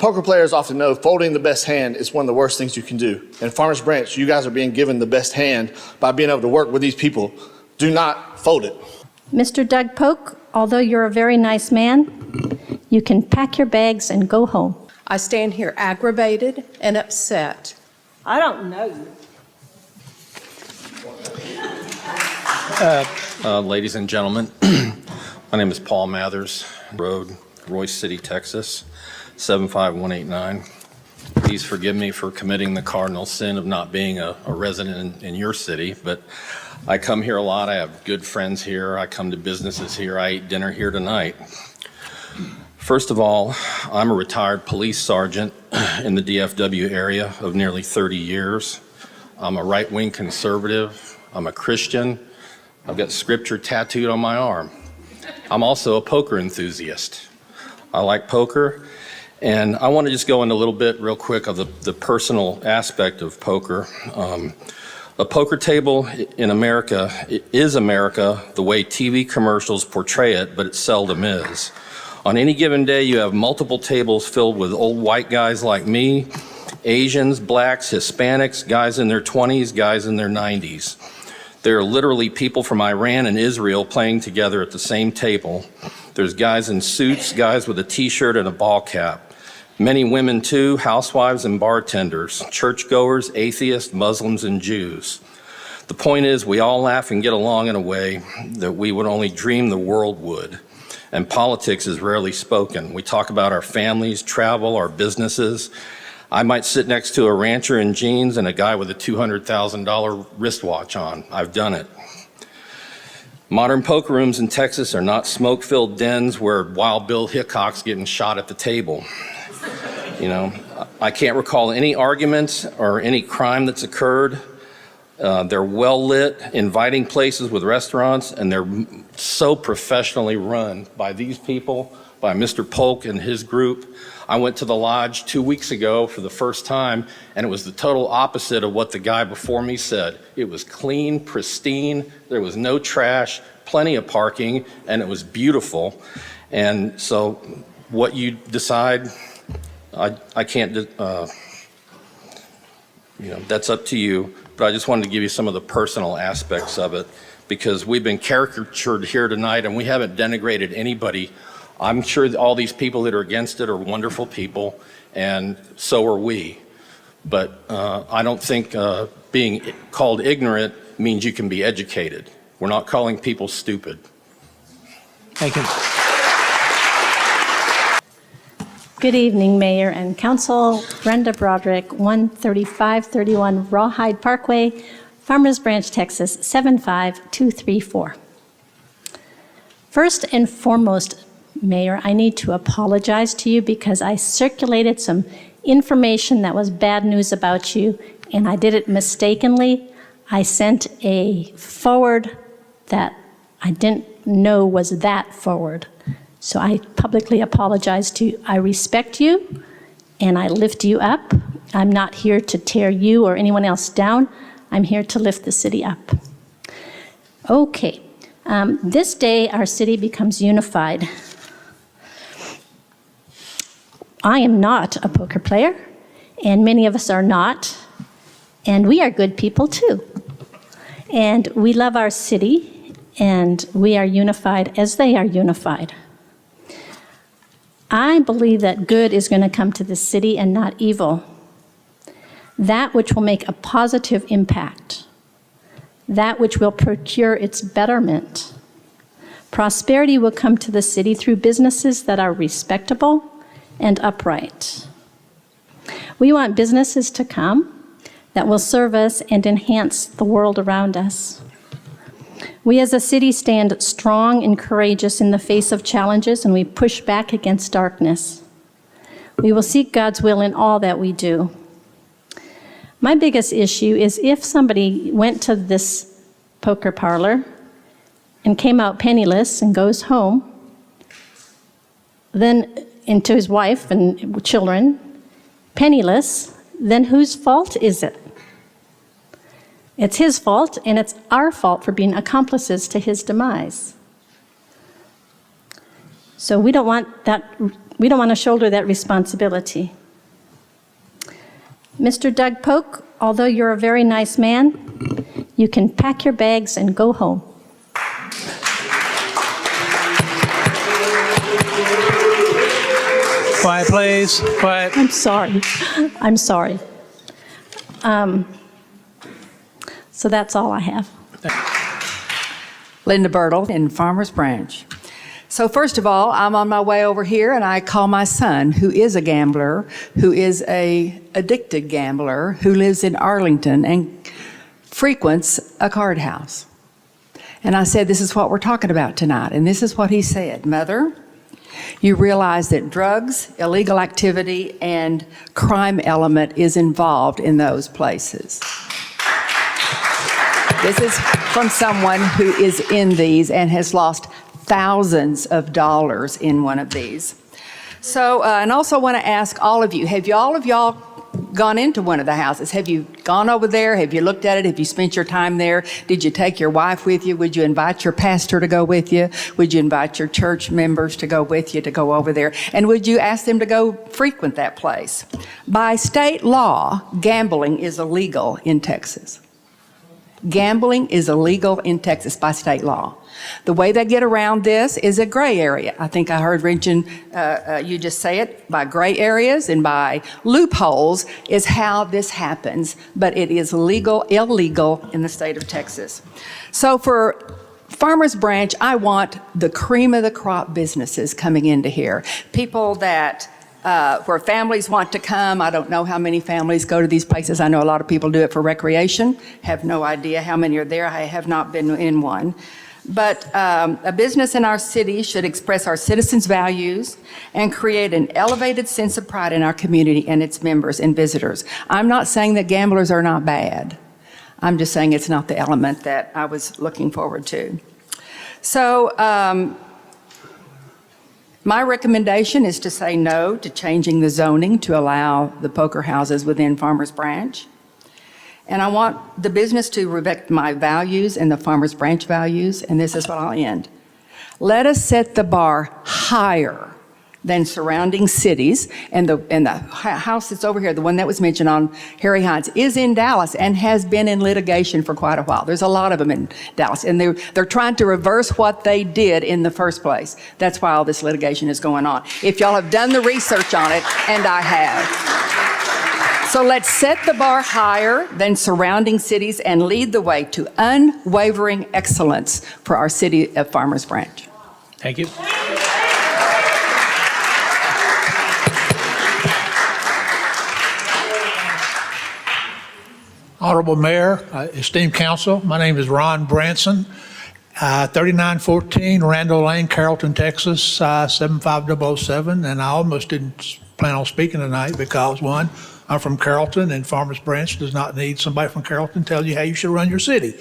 Poker players often know folding the best hand is one of the worst things you can do. In Farmers Branch, you guys are being given the best hand by being able to work with these people. Do not fold it. Mr. Doug Polk, although you're a very nice man, you can pack your bags and go home. I stand here aggravated and upset. I don't know you. Ladies and gentlemen, my name is Paul Mathers, Road, Royce City, Texas, 75189. Please forgive me for committing the cardinal sin of not being a resident in your city, but I come here a lot. I have good friends here. I come to businesses here. I ate dinner here tonight. First of all, I'm a retired police sergeant in the DFW area of nearly 30 years. I'm a right-wing conservative. I'm a Christian. I've got scripture tattooed on my arm. I'm also a poker enthusiast. I like poker, and I want to just go into a little bit real quick of the personal aspect of poker. A poker table in America is America the way TV commercials portray it, but it seldom is. On any given day, you have multiple tables filled with old white guys like me, Asians, blacks, Hispanics, guys in their 20s, guys in their 90s. There are literally people from Iran and Israel playing together at the same table. There's guys in suits, guys with a t-shirt and a ball cap. Many women too, housewives and bartenders, churchgoers, atheists, Muslims, and Jews. The point is, we all laugh and get along in a way that we would only dream the world would. And politics is rarely spoken. We talk about our families, travel, our businesses. I might sit next to a rancher in jeans and a guy with a $200,000 wristwatch on. I've done it. Modern poker rooms in Texas are not smoke-filled dens where Wild Bill Hickok's getting shot at the table. You know, I can't recall any arguments or any crime that's occurred. They're well-lit, inviting places with restaurants, and they're so professionally run by these people, by Mr. Polk and his group. I went to the lodge 2 weeks ago for the first time, and it was the total opposite of what the guy before me said. It was clean, pristine, there was no trash, plenty of parking, and it was beautiful. And so what you decide, I can't, that's up to you. But I just wanted to give you some of the personal aspects of it, because we've been caricatured here tonight and we haven't denigrated anybody. I'm sure all these people that are against it are wonderful people, and so are we. But I don't think being called ignorant means you can be educated. We're not calling people stupid. Thank you. Good evening, Mayor and Council. Brenda Broderick, 13531 Rawhide Parkway, Farmers Branch, Texas, 75234. First and foremost, Mayor, I need to apologize to you because I circulated some information that was bad news about you, and I did it mistakenly. I sent a forward that I didn't know was that forward. So I publicly apologize to you. I respect you, and I lift you up. I'm not here to tear you or anyone else down. I'm here to lift the city up. Okay, this day our city becomes unified. I am not a poker player, and many of us are not, and we are good people too. And we love our city, and we are unified as they are unified. I believe that good is going to come to the city and not evil. That which will make a positive impact. That which will procure its betterment. Prosperity will come to the city through businesses that are respectable and upright. We want businesses to come that will serve us and enhance the world around us. We as a city stand strong and courageous in the face of challenges, and we push back against darkness. We will seek God's will in all that we do. My biggest issue is if somebody went to this poker parlor and came out penniless and goes home, then into his wife and children, penniless, then whose fault is it? It's his fault, and it's our fault for being accomplices to his demise. So we don't want that We don't want to shoulder that responsibility. Mr. Doug Polk, although you're a very nice man, you can pack your bags and go home. Quiet, please. Quiet. I'm sorry. I'm sorry. So that's all I have. Linda Birtle in Farmers Branch. So first of all, I'm on my way over here and I call my son, who is a gambler, who is a addicted gambler, who lives in Arlington and frequents a card house. And I said, this is what we're talking about tonight. And this is what he said: Mother, you realize that drugs, illegal activity, and crime element is involved in those places. This is from someone who is in these and has lost thousands of dollars in one of these. So, and also want to ask all of you, have all of y'all gone into one of the houses? Have you gone over there? Have you looked at it? Have you spent your time there? Did you take your wife with you? Would you invite your pastor to go with you? Would you invite your church members to go with you to go over there? And would you ask them to go frequent that place? By state law, gambling is illegal in Texas. Gambling is illegal in Texas by state law. The way they get around this is a gray area. I think I heard Renton, you just say it, by gray areas and by loopholes is how this happens, but it is illegal in the state of Texas. So for Farmers Branch, I want the cream of the crop businesses coming into here. People that where families want to come. I don't know how many families go to these places. I know a lot of people do it for recreation. Have no idea how many are there. I have not been in one. But a business in our city should express our citizens' values and create an elevated sense of pride in our community and its members and visitors. I'm not saying that gamblers are not bad. I'm just saying it's not the element that I was looking forward to. So, my recommendation is to say no to changing the zoning to allow the poker houses within Farmers Branch. And I want the business to respect my values and the Farmers Branch values, and this is what I'll end. Let us set the bar higher than surrounding cities, and the house that's over here, the one that was mentioned on Harry Hines, is in Dallas and has been in litigation for quite a while. There's a lot of them in Dallas, and they're trying to reverse what they did in the first place. That's why all this litigation is going on. If y'all have done the research on it, and I have. So let's set the bar higher than surrounding cities and lead the way to unwavering excellence for our city of Farmers Branch. Thank you. Honorable Mayor, esteemed council, my name is Ron Branson, 3914 Randall Lane, Carrollton, Texas, 75007, and I almost didn't plan on speaking tonight because, one, I'm from Carrollton, and Farmers Branch does not need somebody from Carrollton to tell you how you should run your city.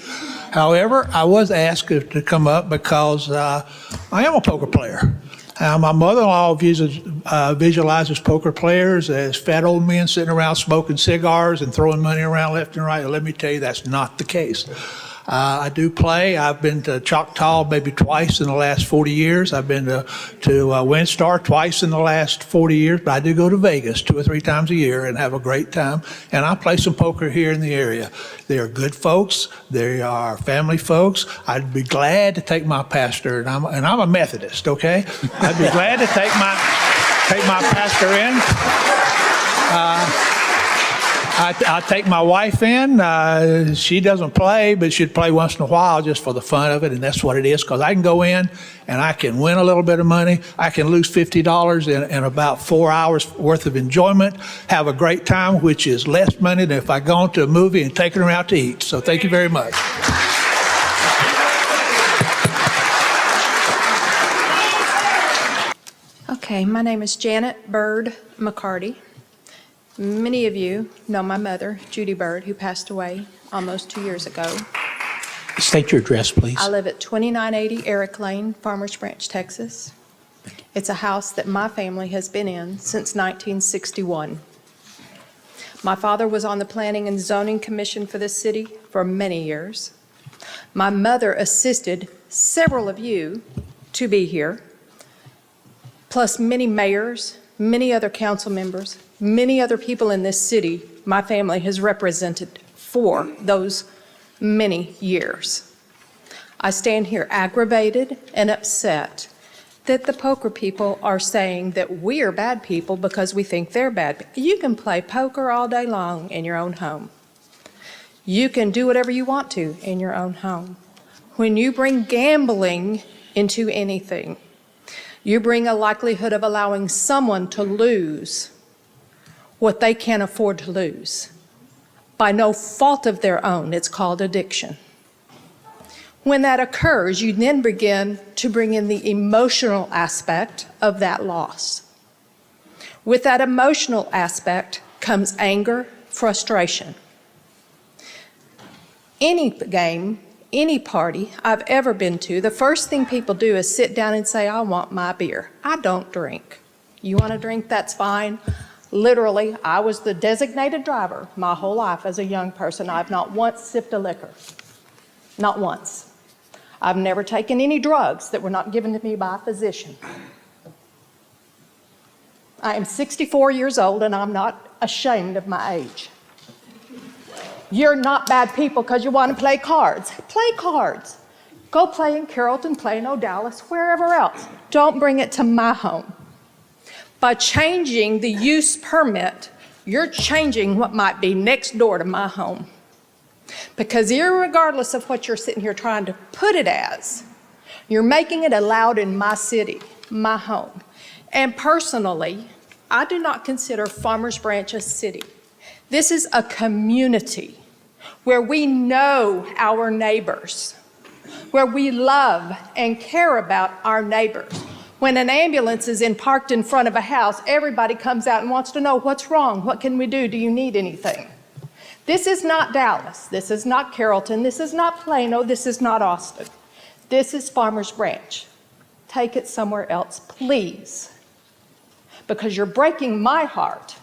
However, I was asked to come up because I am a poker player. My mother-in-law visualizes poker players as fat old men sitting around smoking cigars and throwing money around left and right. Let me tell you, that's not the case. I do play. I've been to Choctaw maybe twice in the last 40 years. I've been to WinStar twice in the last 40 years, but I do go to Vegas 2 or 3 times a year and have a great time. And I play some poker here in the area. They are good folks. They are family folks. I'd be glad to take my pastor, and I'm a Methodist, okay? I'd be glad to take my pastor in. I take my wife in. She doesn't play, but she'd play once in a while just for the fun of it, and that's what it is, because I can go in and I can win a little bit of money. I can lose $50 in about 4 hours worth of enjoyment, have a great time, which is less money than if I go into a movie and taking her out to eat. So thank you very much. Okay, my name is Janet Bird McCarty. Many of you know my mother, Judy Bird, who passed away almost 2 years ago. State your address, please. I live at 2980 Eric Lane, Farmers Branch, Texas. It's a house that my family has been in since 1961. My father was on the Planning and Zoning Commission for this city for many years. My mother assisted several of you to be here. plus many mayors, many other council members, many other people in this city my family has represented for those many years. I stand here aggravated and upset that the poker people are saying that we are bad people because we think they're bad. You can play poker all day long in your own home. You can do whatever you want to in your own home. When you bring gambling into anything, you bring a likelihood of allowing someone to lose what they can't afford to lose by no fault of their own. It's called addiction. When that occurs, you then begin to bring in the emotional aspect of that loss. With that emotional aspect comes anger, frustration. Any game, any party I've ever been to, the first thing people do is sit down and say, I want my beer. I don't drink. You want to drink? That's fine. Literally, I was the designated driver my whole life as a young person. I've not once sipped a liquor. Not once. I've never taken any drugs that were not given to me by a physician. I am 64 years old and I'm not ashamed of my age. You're not bad people because you want to play cards. Play cards. Go play in Carrollton, Plano, Dallas, wherever else. Don't bring it to my home. By changing the use permit, you're changing what might be next door to my home. Because irregardless of what you're sitting here trying to put it as, you're making it allowed in my city, my home. And personally, I do not consider Farmers Branch a city. This is a community where we know our neighbors, where we love and care about our neighbors. When an ambulance is parked in front of a house, everybody comes out and wants to know what's wrong, what can we do, do you need anything? This is not Dallas, this is not Carrollton, this is not Plano, this is not Austin. This is Farmers Branch. Take it somewhere else, please. Because you're breaking my heart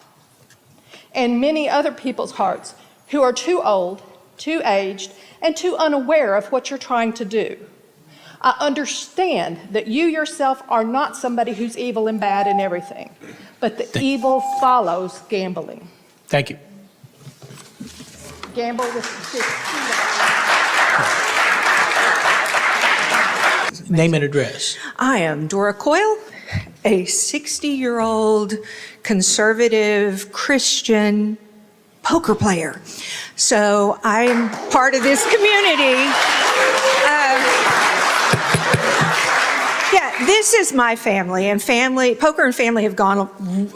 and many other people's hearts who are too old, too aged, and too unaware of what you're trying to do. I understand that you yourself are not somebody who's evil and bad and everything, but the evil follows gambling. Thank you. Gamble with Name and address. I am Dora Coyle, a 60-year-old conservative Christian poker player. So I'm part of this community. This is my family, and poker and family have gone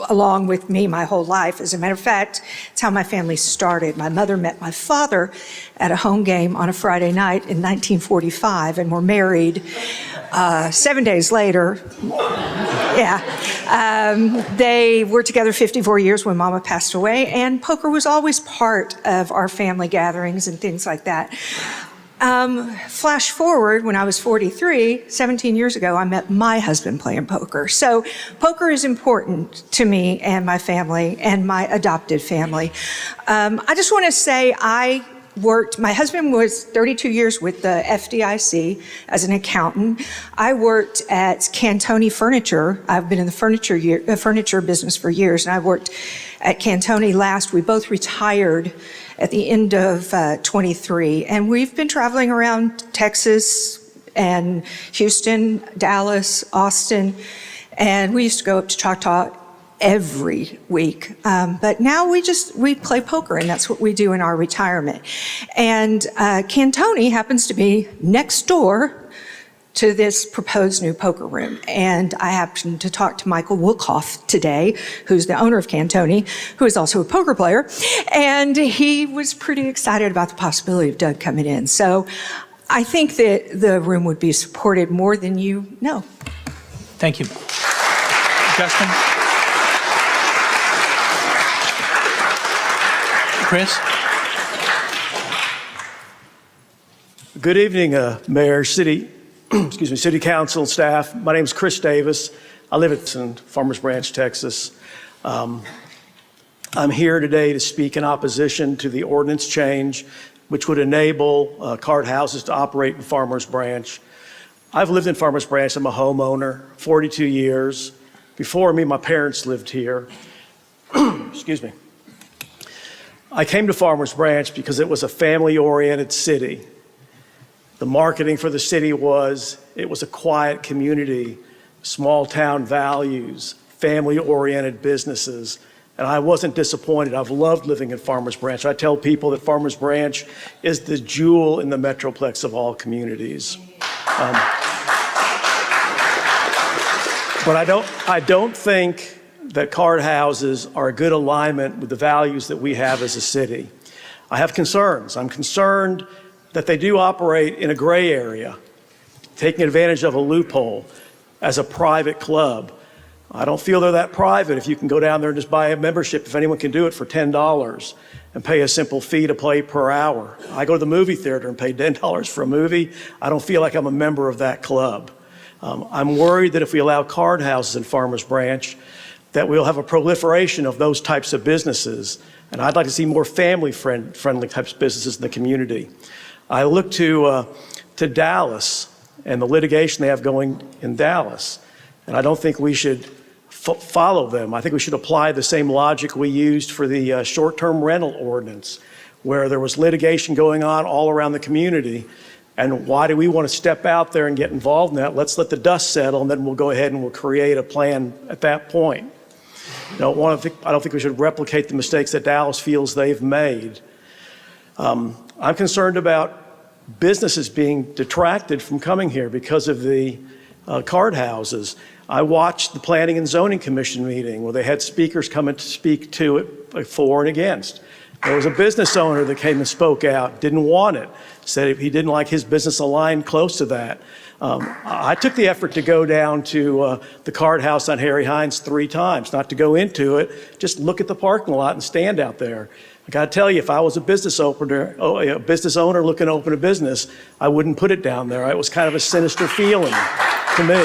along with me my whole life. As a matter of fact, it's how my family started. My mother met my father at a home game on a Friday night in 1945 and were married 7 days later. They were together 54 years when Mama passed away, and poker was always part of our family gatherings and things like that. Flash forward, when I was 43, 17 years ago, I met my husband playing poker. So poker is important to me and my family and my adopted family. I just want to say my husband was 32 years with the FDIC as an accountant. I worked at Cantoni Furniture. I've been in the furniture business for years, and I worked at Cantoni last. We both retired at the end of 23, and we've been traveling around Texas and Houston, Dallas, Austin, and we used to go up to Choctaw every week. But now we play poker, and that's what we do in our retirement. And Cantoni happens to be next door to this proposed new poker room. And I happened to talk to Michael Wilkoff today, who's the owner of Cantoni, who is also a poker player. And he was pretty excited about the possibility of Doug coming in. So I think that the room would be supported more than you know. Thank you. Justin? Chris? Good evening, Mayor, City Council, staff. My name is Chris Davis. I live in Farmers Branch, Texas. I'm here today to speak in opposition to the ordinance change, which would enable card houses to operate in Farmers Branch. I've lived in Farmers Branch. I'm a homeowner, 42 years. before me, my parents lived here. Excuse me. I came to Farmers Branch because it was a family-oriented city. The marketing for the city was, it was a quiet community, small town values, family-oriented businesses, and I wasn't disappointed. I've loved living in Farmers Branch. I tell people that Farmers Branch is the jewel in the Metroplex of all communities. But I don't think that card houses are a good alignment with the values that we have as a city. I have concerns. I'm concerned that they do operate in a gray area, taking advantage of a loophole as a private club. I don't feel they're that private if you can go down there and just buy a membership, if anyone can do it, for $10 and pay a simple fee to play per hour. I go to the movie theater and pay $10 for a movie. I don't feel like I'm a member of that club. I'm worried that if we allow card houses in Farmers Branch, that we'll have a proliferation of those types of businesses. And I'd like to see more family-friendly types of businesses in the community. I look to Dallas and the litigation they have going in Dallas, and I don't think we should follow them. I think we should apply the same logic we used for the short-term rental ordinance, where there was litigation going on all around the community. And why do we want to step out there and get involved in that? Let's let the dust settle, and then we'll go ahead and we'll create a plan at that point. I don't think we should replicate the mistakes that Dallas feels they've made. I'm concerned about businesses being detracted from coming here because of the card houses. I watched the Planning and Zoning Commission meeting where they had speakers come and speak to it for and against. There was a business owner that came and spoke out, didn't want it, said he didn't like his business aligned close to that. I took the effort to go down to the card house on Harry Hines 3 times, not to go into it, just look at the parking lot and stand out there. I got to tell you, if I was a business owner looking to open a business, I wouldn't put it down there. It was kind of a sinister feeling to me.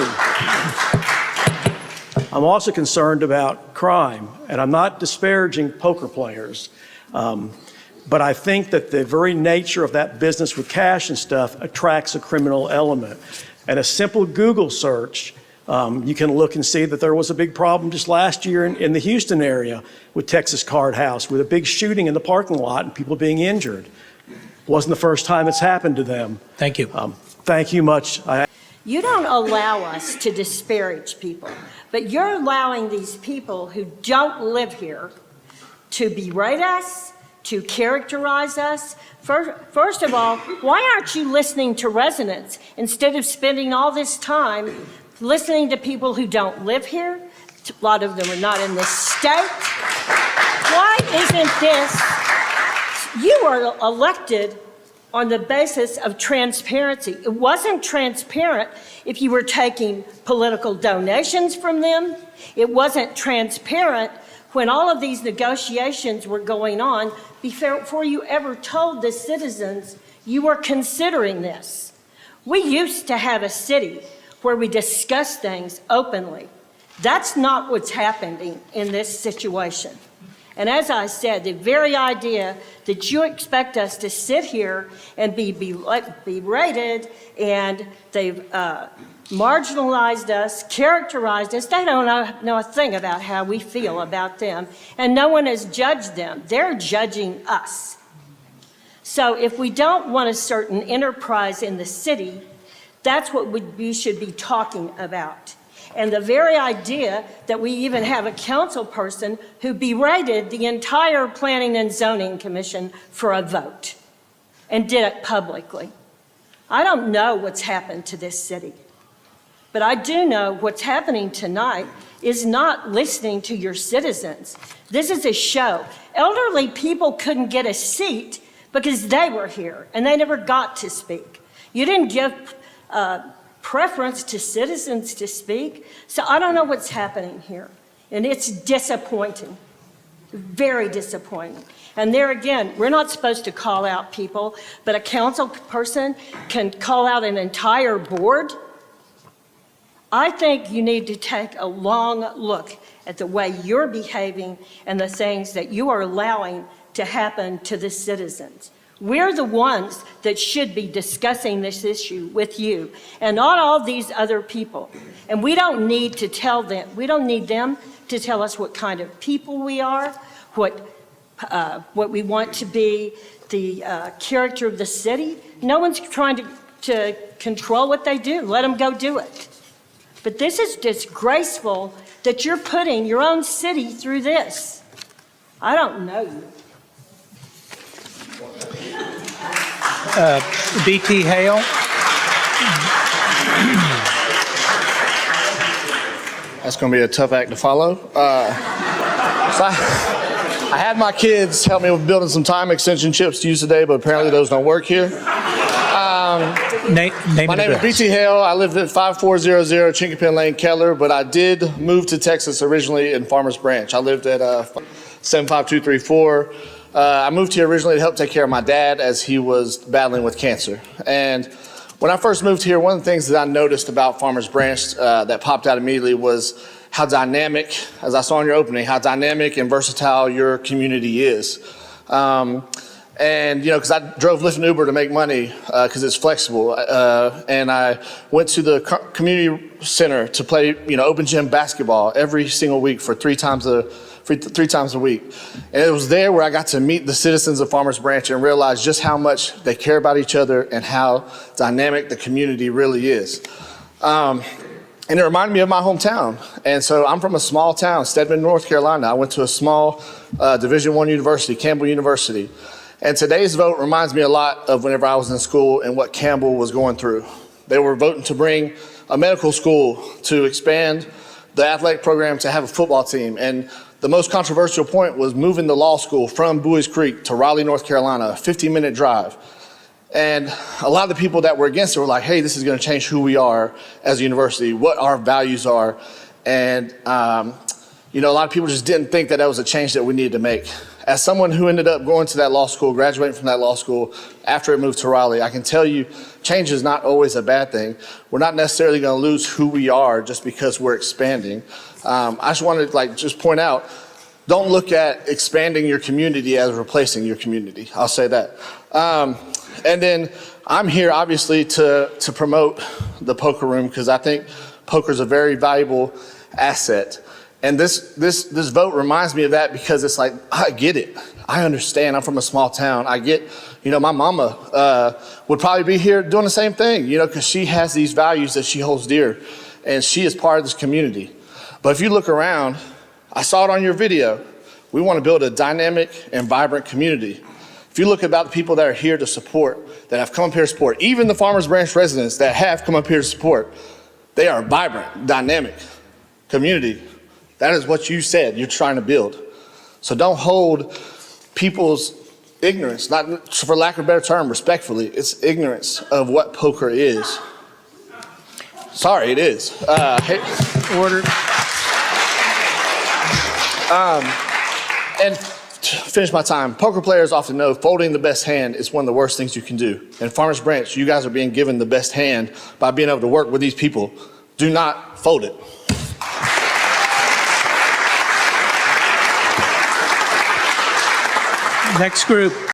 I'm also concerned about crime, and I'm not disparaging poker players. But I think that the very nature of that business with cash and stuff attracts a criminal element. And a simple Google search, you can look and see that there was a big problem just last year in the Houston area with Texas Card House, with a big shooting in the parking lot and people being injured. Wasn't the first time it's happened to them. Thank you. Thank you much. You don't allow us to disparage people, but you're allowing these people who don't live here to berate us, to characterize us. First of all, why aren't you listening to residents instead of spending all this time listening to people who don't live here? A lot of them are not in this state. Why isn't this? You are elected on the basis of transparency. It wasn't transparent if you were taking political donations from them. It wasn't transparent when all of these negotiations were going on before you ever told the citizens you were considering this. We used to have a city where we discuss things openly. That's not what's happening in this situation. And as I said, the very idea that you expect us to sit here and be berated, and they've marginalized us, characterized us. They don't know a thing about how we feel about them, and no one has judged them. They're judging us. So if we don't want a certain enterprise in the city, that's what we should be talking about. And the very idea that we even have a council person who berated the entire Planning and Zoning Commission for a vote and did it publicly. I don't know what's happened to this city, but I do know what's happening tonight is not listening to your citizens. This is a show. Elderly people couldn't get a seat because they were here and they never got to speak. You didn't give preference to citizens to speak. So I don't know what's happening here. And it's disappointing, very disappointing. And there again, we're not supposed to call out people, but a council person can call out an entire board. I think you need to take a long look at the way you're behaving and the things that you are allowing to happen to the citizens. We're the ones that should be discussing this issue with you and not all these other people. And we don't need to tell them, we don't need them to tell us what kind of people we are, what we want to be, the character of the city. No one's trying to control what they do. Let them go do it. But this is disgraceful that you're putting your own city through this. I don't know you. BT Hale. That's going to be a tough act to follow. I had my kids help me with building some time extension chips to use today, but apparently those don't work here. Name My name is BT Hale. I lived at 5400 Chinkapin Lane, Keller, but I did move to Texas originally in Farmers Branch. I lived at 75234. I moved here originally to help take care of my dad as he was battling with cancer. And when I first moved here, one of the things that I noticed about Farmers Branch that popped out immediately was how dynamic, as I saw in your opening, how dynamic and versatile your community is. And, you know, because I drove Lyft and Uber to make money because it's flexible. And I went to the community center to play, you know, open gym basketball every single week for three times a week. And it was there where I got to meet the citizens of Farmers Branch and realize just how much they care about each other and how dynamic the community really is. And it reminded me of my hometown. And so I'm from a small town, Stedman, North Carolina. I went to a small Division I university, Campbell University. And today's vote reminds me a lot of whenever I was in school and what Campbell was going through. They were voting to bring a medical school, to expand the athletic program, to have a football team. And the most controversial point was moving the law school from Buies Creek to Raleigh, North Carolina, a 15-minute drive. And a lot of the people that were against it were like, hey, this is going to change who we are as a university, what our values are. And, you know, a lot of people just didn't think that that was a change that we needed to make. As someone who ended up going to that law school, graduating from that law school after it moved to Raleigh, I can tell you change is not always a bad thing. We're not necessarily going to lose who we are just because we're expanding. I just wanted to just point out, don't look at expanding your community as replacing your community. I'll say that. And then I'm here obviously to promote the poker room because I think poker is a very valuable asset. And this vote reminds me of that because it's like, I get it. I understand. I'm from a small town. I get, you know, my mama would probably be here doing the same thing, you know, because she has these values that she holds dear and she is part of this community. But if you look around, I saw it on your video. We want to build a dynamic and vibrant community. If you look about the people that are here to support, that have come up here to support, even the Farmers Branch residents that have come up here to support, they are a vibrant, dynamic community. That is what you said you're trying to build. So don't hold people's ignorance, not for lack of a better term, respectfully, it's ignorance of what poker is. Sorry, it is. Order. And to finish my time, poker players often know folding the best hand is one of the worst things you can do. And Farmers Branch, you guys are being given the best hand by being able to work with these people. Do not fold it. Next group.